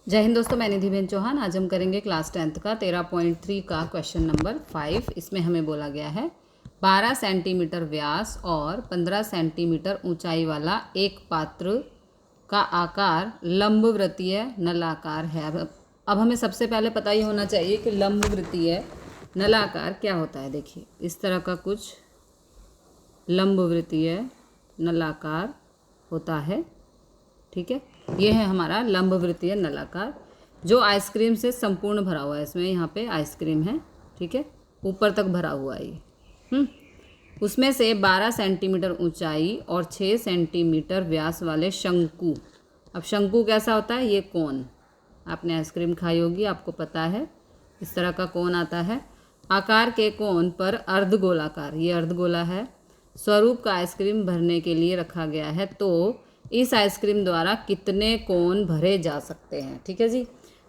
जय हिंद दोस्तों, मैं निधि बेन चौहान। आज हम करेंगे क्लास 10th का 13.3 का क्वेश्चन नंबर 5। इसमें हमें बोला गया है 12 सेंटीमीटर व्यास और 15 सेंटीमीटर ऊंचाई वाला एक पात्र का आकार लंबवृत्तीय नलाकार है। अब हमें सबसे पहले पता ही होना चाहिए कि लंबवृत्तीय नलाकार क्या होता है। देखिए, इस तरह का कुछ लंबवृत्तीय नलाकार होता है। ठीक है, ये है हमारा लंबवृत्तीय नलाकार जो आइसक्रीम से संपूर्ण भरा हुआ है। इसमें यहाँ पे आइसक्रीम है, ठीक है, ऊपर तक भरा हुआ है ये। उसमें से 12 सेंटीमीटर ऊंचाई और 6 सेंटीमीटर व्यास वाले शंकु। अब शंकु कैसा होता है? ये कोन, आपने आइसक्रीम खाई होगी, आपको पता है इस तरह का कोन आता है। आकार के कोन पर अर्धगोलाकार, ये अर्धगोला है, स्वरूप का आइसक्रीम भरने के लिए रखा गया है। तो इस आइसक्रीम द्वारा कितने कोन भरे जा सकते हैं? ठीक है जी।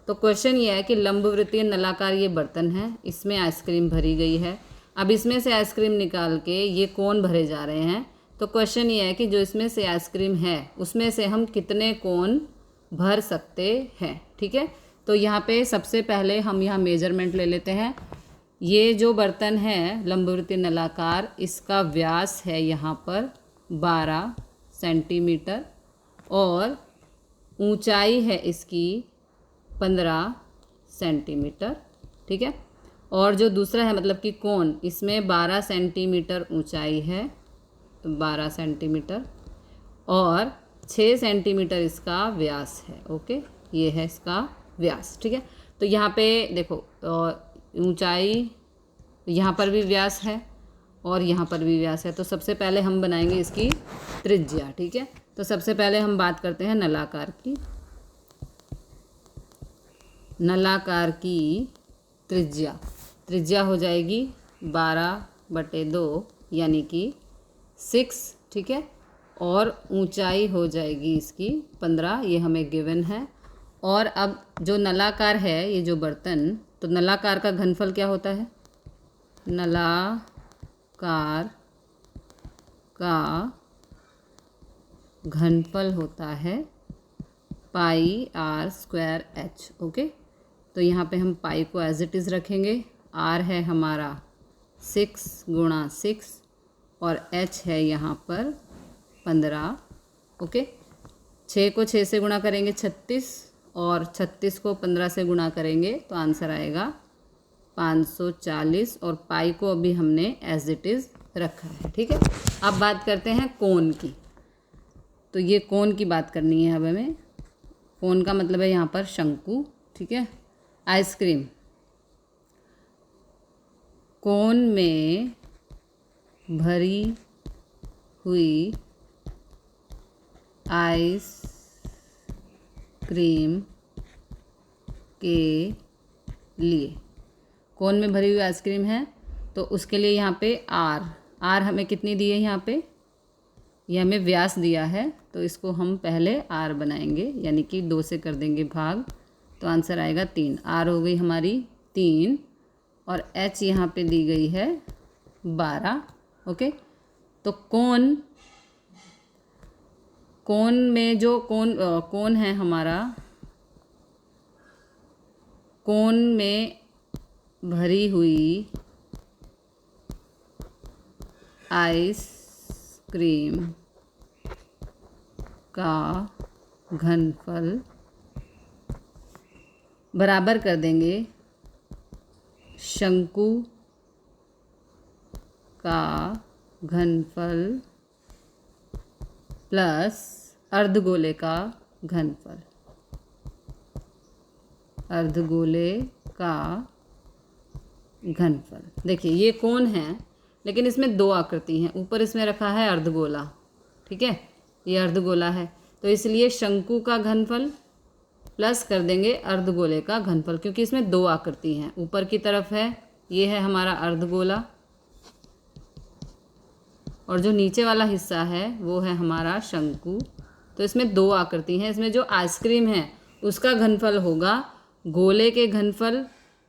तो क्वेश्चन ये है कि लंबवृत्तीय नलाकार ये बर्तन है, इसमें आइसक्रीम भरी गई है। अब इसमें से आइसक्रीम निकाल के ये कोन भरे जा रहे हैं। तो क्वेश्चन ये है कि जो इसमें से आइसक्रीम है उसमें से हम कितने कोन भर सकते हैं। ठीक है, तो यहाँ पे सबसे पहले हम यहाँ मेजरमेंट ले लेते हैं। ये जो बर्तन है लंबवृत्तीय नलाकार, इसका व्यास है यहाँ पर 12 सेंटीमीटर और ऊंचाई है इसकी 15 सेंटीमीटर। ठीक है, और जो दूसरा है मतलब कि कोन, इसमें 12 सेंटीमीटर ऊंचाई है, 12 सेंटीमीटर और 6 सेंटीमीटर इसका व्यास है। ओके, ये है इसका व्यास। ठीक है, तो यहाँ पे देखो ऊंचाई, यहाँ पर भी व्यास है और यहाँ पर भी व्यास है। तो सबसे पहले हम बनाएंगे इसकी त्रिज्या। ठीक है, तो सबसे पहले हम बात करते हैं नलाकार की। नलाकार की त्रिज्या हो जाएगी 12/2 यानी कि 6। ठीक है, और ऊंचाई हो जाएगी इसकी 15, ये हमें गिवन है। और अब जो नलाकार है, ये जो बर्तन, तो नलाकार का घनफल क्या होता है? नलाकार का घनफल होता है πr²h। ओके, तो यहाँ पे हम पाई को एज इट इज़ रखेंगे। r है हमारा 6 × 6 और h है यहाँ पर 15। ओके, 6 को 6 से गुणा करेंगे 36 और 36 को 15 से गुणा करेंगे तो आंसर आएगा 540 और पाई को अभी हमने एज इट इज़ रखा है। ठीक है, अब बात करते हैं कोन की। तो ये कोन की बात करनी है अब हमें। कोन का मतलब है यहाँ पर शंकु। ठीक है, आइसक्रीम, कोन में भरी हुई आइसक्रीम के लिए, कोन में भरी हुई आइसक्रीम है तो उसके लिए यहाँ पे आर हमें कितनी दी है? यहाँ पे ये हमें व्यास दिया है, तो इसको हम पहले आर बनाएंगे, यानी कि 2 से कर देंगे भाग, तो आंसर आएगा 3। आर हो गई हमारी 3 और एच यहाँ पे दी गई है 12। ओके, तो कोन में जो कोन है हमारा, कोन में भरी हुई आइसक्रीम का घनफल बराबर कर देंगे शंकु का घनफल प्लस अर्धगोले का घनफल। अर्धगोले का घनफल, देखिए ये कोन है लेकिन इसमें 2 आकृति हैं। ऊपर इसमें रखा है अर्धगोला, ठीक है, ये अर्धगोला है, तो इसलिए शंकु का घनफल प्लस कर देंगे अर्धगोले का घनफल, क्योंकि इसमें 2 आकृति हैं। ऊपर की तरफ है, ये है हमारा अर्धगोला, और जो नीचे वाला हिस्सा है वो है हमारा शंकु। तो इसमें 2 आकृति हैं। इसमें जो आइसक्रीम है उसका घनफल होगा गोले के घनफल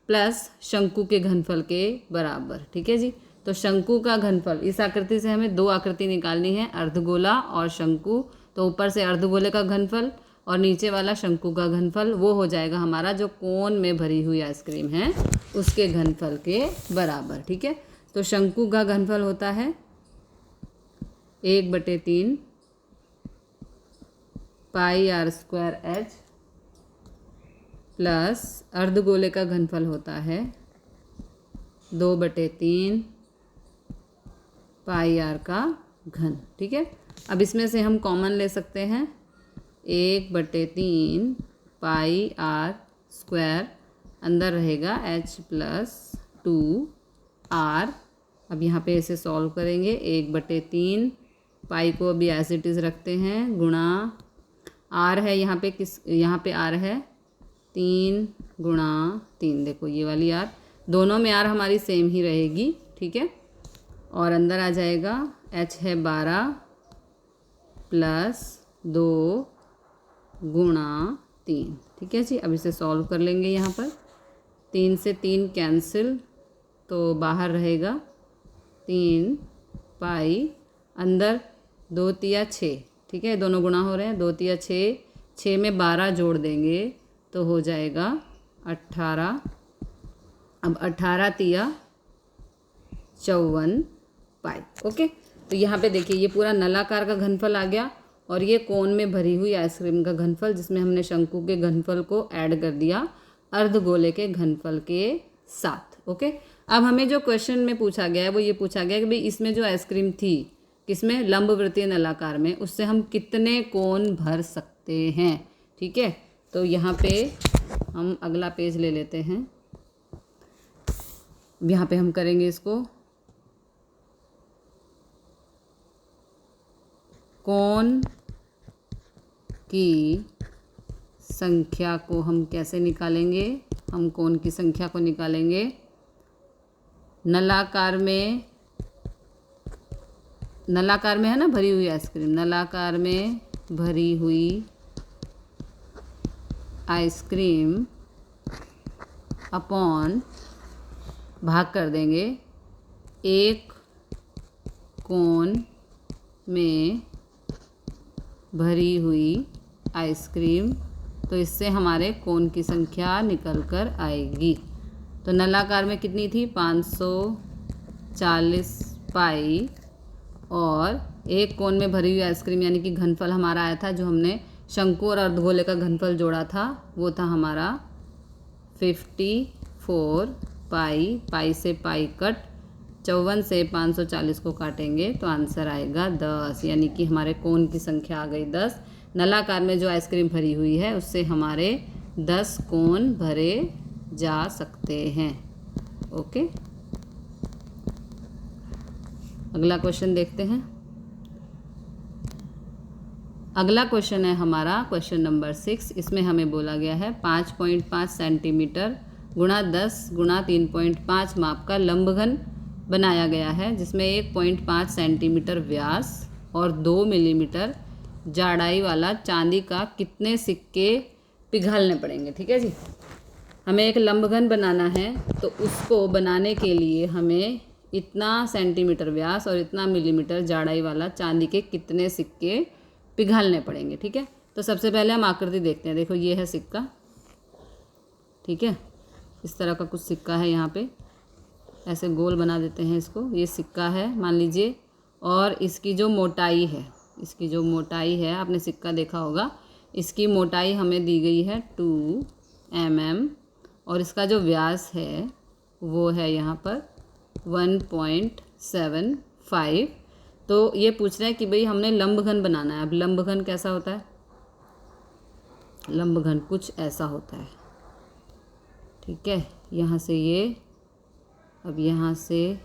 प्लस शंकु के घनफल के बराबर। ठीक है जी, तो शंकु का घनफल, इस आकृति से हमें 2 आकृति निकालनी है, अर्धगोला और शंकु। तो ऊपर से अर्धगोले का घनफल और नीचे वाला शंकु का घनफल वो हो जाएगा हमारा जो कोन में भरी हुई आइसक्रीम है उसके घनफल के बराबर। ठीक है, तो शंकु का घनफल होता है 1/3 पाई आर स्क्वायर एच प्लस अर्धगोले का घनफल होता है 2/3 पाई आर का घन। ठीक है, अब इसमें से हम कॉमन ले सकते हैं 1/3 पाई आर स्क्वायर, अंदर रहेगा h प्लस 2r। अब यहाँ पे इसे सॉल्व करेंगे 1/3 पाई को अभी एज इट इज़ रखते हैं गुणा r है यहाँ पे यहाँ पे r है 3 गुणा 3, देखो ये वाली r, दोनों में r हमारी सेम ही रहेगी। ठीक है, और अंदर आ जाएगा h है 12 प्लस 2 गुणा 3। ठीक है जी, अब इसे सॉल्व कर लेंगे। यहाँ पर 3 से 3 कैंसिल, तो बाहर रहेगा 3 पाई, अंदर 2 तिया 6। ठीक है, दोनों गुणा हो रहे हैं, 2 तिया 6, 6 में 12 जोड़ देंगे तो हो जाएगा 18। अब 18 तिया 54 पाई। ओके, तो यहाँ पे देखिए ये पूरा नलाकार का घनफल आ गया और ये कोन में भरी हुई आइसक्रीम का घनफल, जिसमें हमने शंकु के घनफल को ऐड कर दिया अर्धगोले के घनफल के साथ। ओके, अब हमें जो क्वेश्चन में पूछा गया है वो ये पूछा गया कि भाई इसमें जो आइसक्रीम थी किसमें, लंबवृत्तीय नलाकार में, उससे हम कितने कोन भर सकते हैं। ठीक है, तो यहाँ पे हम अगला पेज ले लेते हैं। यहाँ पे हम करेंगे इसको कोन की संख्या को हम कैसे निकालेंगे, हम कोन की संख्या को निकालेंगे नलाकार में है ना भरी हुई आइसक्रीम, नलाकार में भरी हुई आइसक्रीम अपॉन भाग कर देंगे एक कोन में भरी हुई आइसक्रीम, तो इससे हमारे कोन की संख्या निकल कर आएगी। तो नलाकार में कितनी थी 540 पाई, और एक कोन में भरी हुई आइसक्रीम यानी कि घनफल हमारा आया था, जो हमने शंकु और अर्धगोले का घनफल जोड़ा था वो था हमारा 54 पाई, पाई से पाई कट, 54 से 540 को काटेंगे तो आंसर आएगा 10, यानी कि हमारे कोन की संख्या आ गई 10। नलाकार में जो आइसक्रीम भरी हुई है उससे हमारे 10 कोन भरे जा सकते हैं। ओके, अगला क्वेश्चन देखते हैं। अगला क्वेश्चन है हमारा क्वेश्चन नंबर 6। इसमें हमें बोला गया है 5.5 सेंटीमीटर गुणा 10 गुणा 3.5 माप का लंबघन बनाया गया है, जिसमें 1.5 सेंटीमीटर व्यास और 2 मिलीमीटर जाड़ाई वाला चांदी का कितने सिक्के पिघालने पड़ेंगे। ठीक है जी, हमें एक लंबघन बनाना है, तो उसको बनाने के लिए हमें इतना सेंटीमीटर व्यास और इतना मिलीमीटर जाड़ाई वाला चांदी के कितने सिक्के पिघालने पड़ेंगे। ठीक है, तो सबसे पहले हम आकृति देखते हैं। देखो ये है सिक्का, ठीक है, इस तरह का कुछ सिक्का है, यहाँ पे ऐसे गोल बना देते हैं इसको। ये सिक्का है मान लीजिए, और इसकी जो मोटाई है, आपने सिक्का देखा होगा, इसकी मोटाई हमें दी गई है 2 mm, और इसका जो व्यास है वो है यहाँ पर 1.75। तो ये पूछ रहे हैं कि भाई हमने लंबघन बनाना है। अब लंबघन कैसा होता है, लंबघन कुछ ऐसा होता है। ठीक है, यहाँ से ये, अब यहाँ से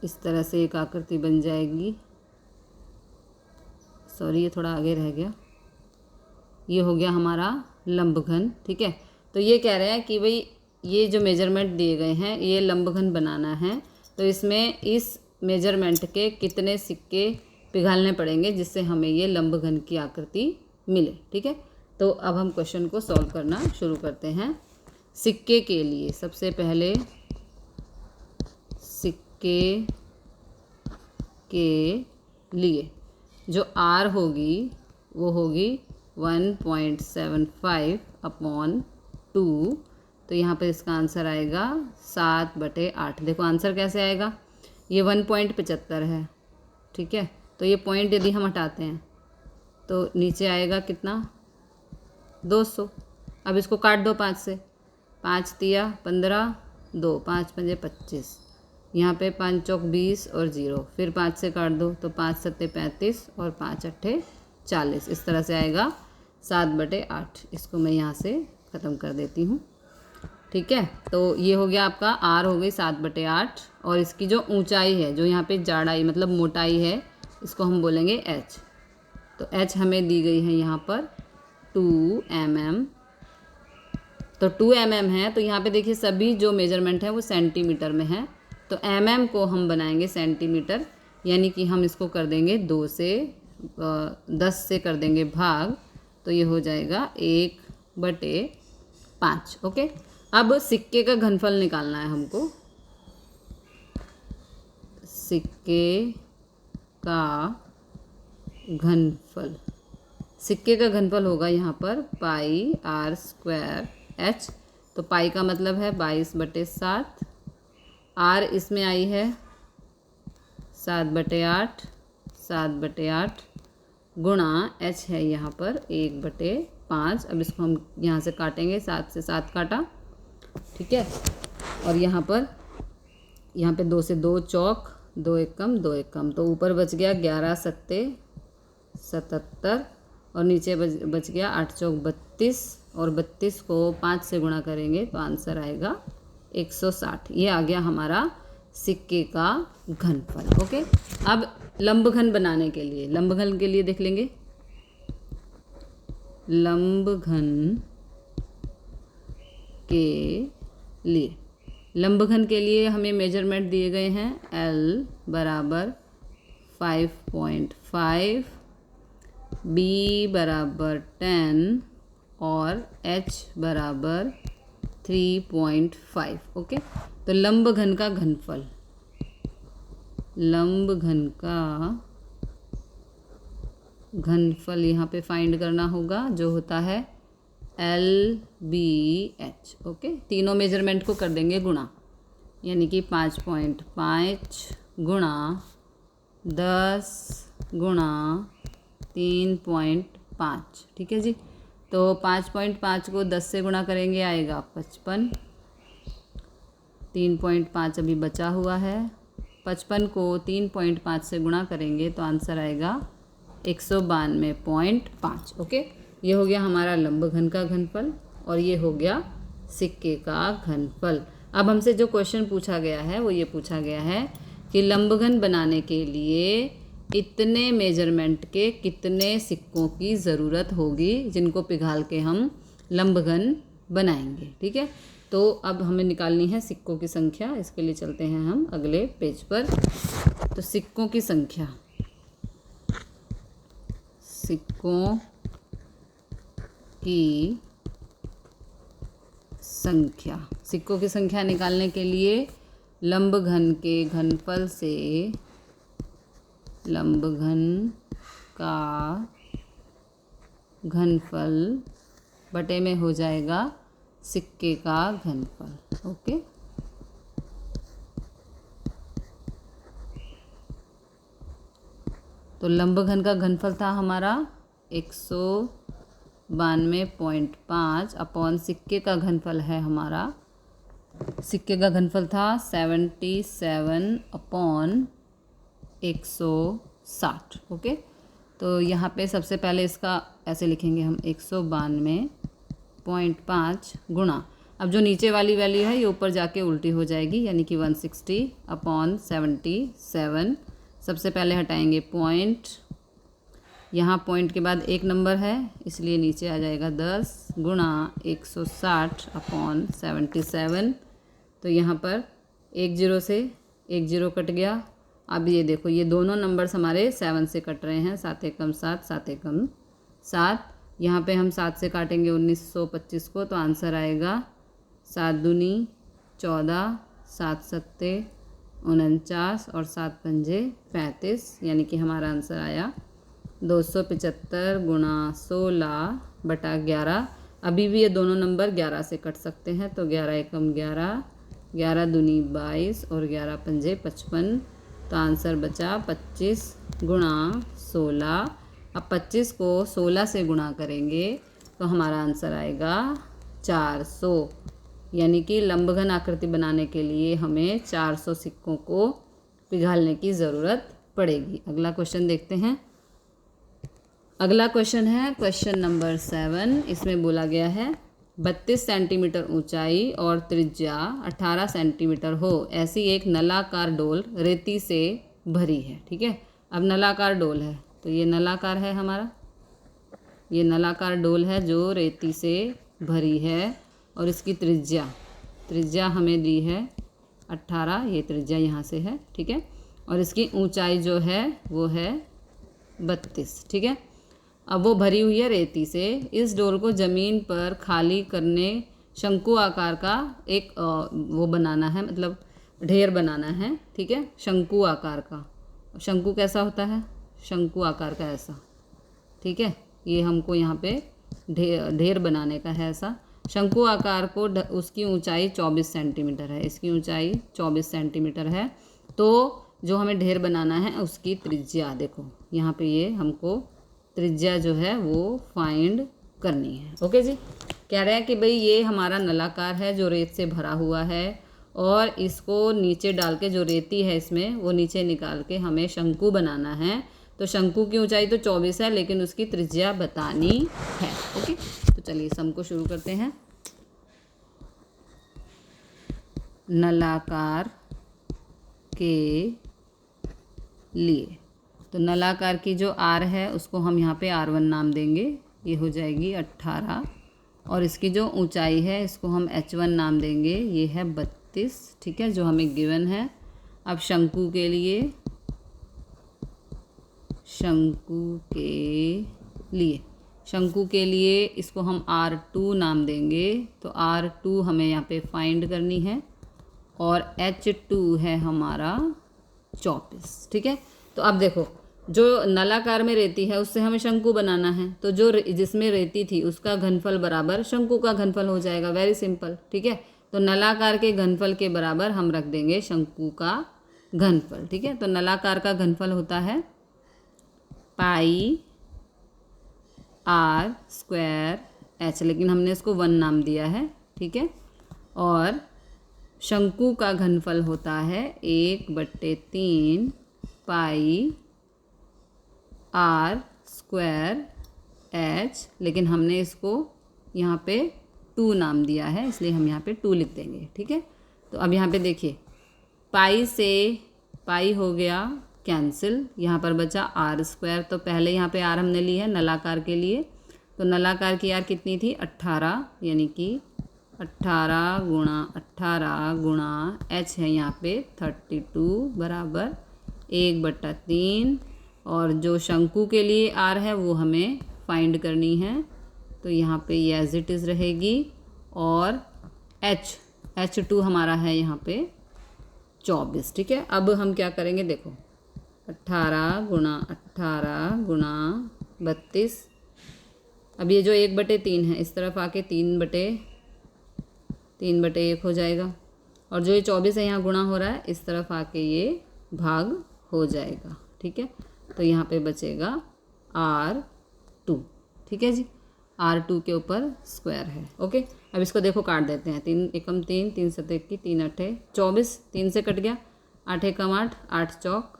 इस तरह से एक आकृति बन जाएगी। सॉरी, ये थोड़ा आगे रह गया, ये हो गया हमारा लंबघन। ठीक है, तो ये कह रहे हैं कि भाई ये जो मेजरमेंट दिए गए हैं ये लंबघन बनाना है, तो इसमें इस मेजरमेंट के कितने सिक्के पिघालने पड़ेंगे जिससे हमें ये लंबघन की आकृति मिले। ठीक है, तो अब हम क्वेश्चन को सॉल्व करना शुरू करते हैं। सिक्के के लिए सबसे पहले सिक्के के लिए जो आर होगी वो होगी 1.75 अपॉन 2। तो यहाँ पे इसका आंसर आएगा 7/8। देखो आंसर कैसे आएगा, ये 1.75 है, ठीक है। तो ये पॉइंट यदि हम हटाते हैं तो नीचे आएगा कितना, 200। अब इसको काट दो 5 से, 5 तिया 15, 2 5 पंजे 25, यहाँ पे 5 चौक 20 और 0, फिर 5 से काट दो तो 5 सत्ते 35 और 5 अट्ठे 40। इस तरह से आएगा 7/8। इसको मैं यहाँ से ख़त्म कर देती हूँ, ठीक है। तो ये हो गया आपका आर हो गई 7/8, और इसकी जो ऊंचाई है, जो यहाँ पे जाड़ाई मतलब मोटाई है, इसको हम बोलेंगे एच। तो एच हमें दी गई है यहाँ पर 2 mm। तो 2 mm है, तो यहाँ पे देखिए सभी जो मेजरमेंट है वो सेंटीमीटर में है, तो mm को हम बनाएंगे सेंटीमीटर, यानी कि हम इसको कर देंगे 2 से 10 से कर देंगे भाग, तो ये हो जाएगा 1/5। ओके। अब सिक्के का घनफल निकालना है हमको। सिक्के का घनफल, सिक्के का घनफल होगा यहाँ पर πr²h। तो पाई का मतलब है 22/7, आर इसमें आई है 7/8, 7/8 गुणा एच है यहाँ पर 1/5। अब इसको हम यहाँ से काटेंगे, 7 से 7 काटा, ठीक है। और यहाँ पे 2 से 2 चौक, 2 एक कम 2 एक कम, तो ऊपर बच गया 11 सत्ते 77, और नीचे बच गया 8 चौक 32, और 32 को 5 से गुणा करेंगे तो आंसर आएगा 160। ये आ गया हमारा सिक्के का घनफल। ओके। अब लंबघन बनाने के लिए, लंबघन के लिए देख लेंगे। लंबघन के लिए, लंबघन के लिए हमें मेजरमेंट दिए गए हैं। L बराबर 5.5, B बराबर 10 और H बराबर 3.5। ओके। तो लंबघन का घनफल, लंबघन का घनफल यहाँ पे फाइंड करना होगा, जो होता है LBH। ओके। तीनों मेजरमेंट को कर देंगे गुणा, यानी कि 5.5 गुणा 10 गुणा 3.5, ठीक है जी। तो 5.5 को 10 से गुणा करेंगे आएगा 55, 3.5 अभी बचा हुआ है, 55 को 3.5 से गुणा करेंगे तो आंसर आएगा 192.5। ओके। ये हो गया हमारा लंबघन का घनफल, और ये हो गया सिक्के का घनफल। अब हमसे जो क्वेश्चन पूछा गया है वो ये पूछा गया है कि लंबघन बनाने के लिए इतने मेजरमेंट के कितने सिक्कों की ज़रूरत होगी, जिनको पिघाल के हम लंबघन बनाएंगे, ठीक है। तो अब हमें निकालनी है सिक्कों की संख्या। इसके लिए चलते हैं हम अगले पेज पर। तो सिक्कों की संख्या, सिक्कों की संख्या, सिक्कों की संख्या निकालने के लिए लंबघन के घनफल से लंबघन का घनफल बटे में हो जाएगा सिक्के का घनफल। ओके। तो लंबघन का घनफल था हमारा 192.5 अपॉन सिक्के का घनफल है हमारा, सिक्के का घनफल था 77 अपॉन 160। ओके। तो यहाँ पे सबसे पहले इसका ऐसे लिखेंगे हम 192.5 गुणा, अब जो नीचे वाली वैल्यू है ये ऊपर जाके उल्टी हो जाएगी, यानी कि 160 अपॉन 77। सबसे पहले हटाएंगे पॉइंट, यहाँ पॉइंट के बाद एक नंबर है इसलिए नीचे आ जाएगा 10 गुणा 160 अपॉन 77। तो यहाँ पर 1 0 से 1 0 कट गया। अब ये देखो ये दोनों नंबर्स हमारे 7 से कट रहे हैं, 7 एकम 7, 7 एकम 7। यहाँ पे हम 7 से काटेंगे 1925 को, तो आंसर आएगा 7 दूनी 14, 7 सत्ते 49 और 7 पंजे 35, यानी कि हमारा आंसर आया 275 गुणा 16/11। अभी भी ये दोनों नंबर 11 से कट सकते हैं, तो 11 एकम 11, 11 दूनी 22 और 11 पंजे 55। तो आंसर बचा 25 गुणा 16। अब 25 को 16 से गुणा करेंगे तो हमारा आंसर आएगा 400। यानी कि लंबघन आकृति बनाने के लिए हमें 400 सिक्कों को पिघालने की ज़रूरत पड़ेगी। अगला क्वेश्चन देखते हैं। अगला क्वेश्चन है क्वेश्चन नंबर 7। इसमें बोला गया है 32 सेंटीमीटर ऊंचाई और त्रिज्या 18 सेंटीमीटर हो ऐसी एक नलाकार डोल रेती से भरी है। ठीक है, अब नलाकार डोल है तो ये नलाकार है हमारा, ये नलाकार डोल है जो रेती से भरी है और इसकी त्रिज्या हमें दी है 18, ये त्रिज्या यहाँ से है। ठीक है, और इसकी ऊंचाई जो है वो है 32। ठीक है, अब वो भरी हुई है रेती से। इस डोल को ज़मीन पर खाली करने शंकु आकार का एक वो बनाना है, मतलब ढेर बनाना है। ठीक है, शंकु आकार का। शंकु कैसा होता है? शंकु आकार का ऐसा। ठीक है, ये हमको यहाँ पे ढेर बनाने का है ऐसा। शंकु आकार को उसकी ऊंचाई 24 सेंटीमीटर है, इसकी ऊंचाई 24 सेंटीमीटर है। तो जो हमें ढेर बनाना है उसकी त्रिज्या देखो यहाँ पे, ये हमको त्रिज्या जो है वो फाइंड करनी है। ओके जी, कह रहे हैं कि भाई ये हमारा नलाकार है जो रेत से भरा हुआ है और इसको नीचे डाल के जो रेती है इसमें वो नीचे निकाल के हमें शंकु बनाना है। तो शंकु की ऊंचाई तो 24 है लेकिन उसकी त्रिज्या बतानी है। ओके, तो चलिए सम को शुरू करते हैं। नलाकार के लिए, तो नलाकार की जो आर है उसको हम यहाँ पे R1 नाम देंगे, ये हो जाएगी 18। और इसकी जो ऊंचाई है इसको हम H1 नाम देंगे, ये है 32। ठीक है, जो हमें गिवन है। अब शंकु के लिए, शंकु के लिए इसको हम R2 नाम देंगे। तो R2 हमें यहाँ पे फाइंड करनी है और H2 है हमारा 24। ठीक है, तो अब देखो जो नलाकार में रेती है उससे हमें शंकु बनाना है, तो जो जिसमें रेती थी उसका घनफल बराबर शंकु का घनफल हो जाएगा। Very simple. ठीक है, तो नलाकार के घनफल के बराबर हम रख देंगे शंकु का घनफल। ठीक है, तो नलाकार का घनफल होता है पाई R स्क्वायर H, लेकिन हमने इसको 1 नाम दिया है। ठीक है, और शंकु का घनफल होता है 1/3 पाई R स्क्वायर H, लेकिन हमने इसको यहाँ पे 2 नाम दिया है इसलिए हम यहाँ पे 2 लिख देंगे। ठीक है, तो अब यहाँ पे देखिए पाई से पाई हो गया कैंसिल, यहाँ पर बचा R स्क्वायर। तो पहले यहाँ पे R हमने ली है नलाकार के लिए, तो नलाकार की R कितनी थी 18, यानी कि 18 गुणा H है यहाँ पे 32 बराबर 1/3। और जो शंकु के लिए R है वो हमें फाइंड करनी है, तो यहाँ पे ये एज इट इज़ रहेगी। और H2 हमारा है यहाँ पे 24। ठीक है, अब हम क्या करेंगे देखो 18 गुणा 32। अब ये जो 1/3 है इस तरफ आके 3/1 हो जाएगा, और जो ये 24 है यहाँ गुणा हो रहा है इस तरफ आके ये भाग हो जाएगा। ठीक है, तो यहाँ पे बचेगा R2। ठीक है जी, R2 के ऊपर स्क्वायर है। ओके, अब इसको देखो काट देते हैं। 3 एकम 3, 3 7 की 3 8 24, 3 से कट गया, 8 एकम 8, 8 चौक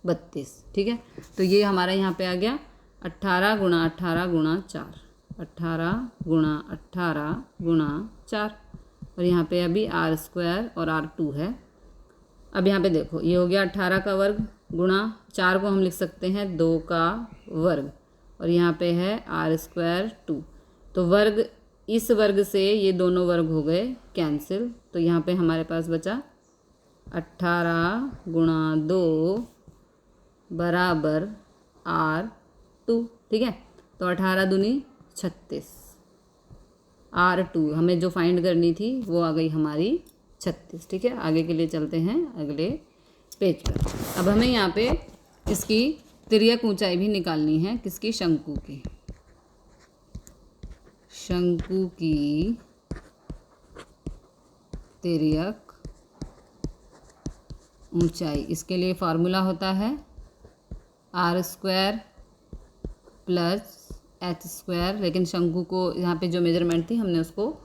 32। ठीक है, तो ये हमारा यहाँ पे आ गया 18 गुणा 18 गुणा 4, 18 गुणा 18 गुणा 4, और यहाँ पे अभी R स्क्वायर और R2 है। अब यहाँ पे देखो ये हो गया 18 का वर्ग गुणा 4 को हम लिख सकते हैं 2 का वर्ग, और यहाँ पे है R स्क्वायर 2। तो वर्ग, इस वर्ग से ये दोनों वर्ग हो गए कैंसिल, तो यहाँ पे हमारे पास बचा 18 गुणा 2 बराबर R2। ठीक है, तो 18 दूनी 36, R2 हमें जो फाइंड करनी थी वो आ गई हमारी 36। ठीक है, आगे के लिए चलते हैं अगले पेज पर। अब हमें यहाँ पे इसकी तिर्यक ऊंचाई भी निकालनी है किसकी, शंकु की। शंकु की तिर्यक ऊंचाई, इसके लिए फार्मूला होता है r² प्लस h², लेकिन शंकु को यहाँ पे जो मेजरमेंट थी हमने उसको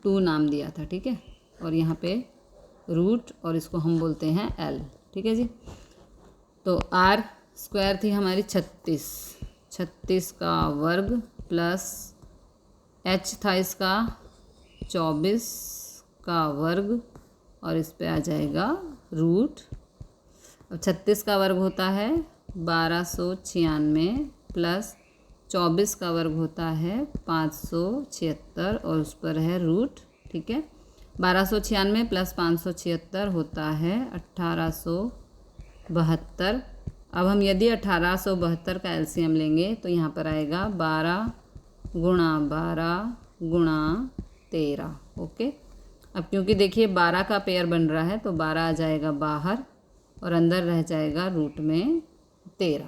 2 नाम दिया था, ठीक है। और यहाँ पे रूट और इसको हम बोलते हैं l, ठीक है जी। तो r² थी हमारी 36 का वर्ग प्लस h था इसका 24 का वर्ग और इस पे आ जाएगा रूट। अब 36 का वर्ग होता है 1296 प्लस 24 का वर्ग होता है 576 और उस पर है रूट, ठीक है। 1296 प्लस 576 होता है 1872। अब हम यदि 1872 का एलसीएम लेंगे तो यहाँ पर आएगा 12 गुणा 12 गुणा 13, ओके। अब क्योंकि देखिए 12 का पेयर बन रहा है तो 12 आ जाएगा बाहर और अंदर रह जाएगा रूट में 13,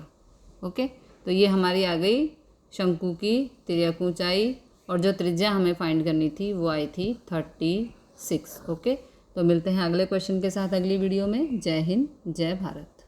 ओके। तो ये हमारी आ गई शंकु की तिर्यक ऊंचाई और जो त्रिज्या हमें फाइंड करनी थी वो आई थी 36, ओके। तो मिलते हैं अगले क्वेश्चन के साथ अगली वीडियो में। जय हिंद, जय भारत।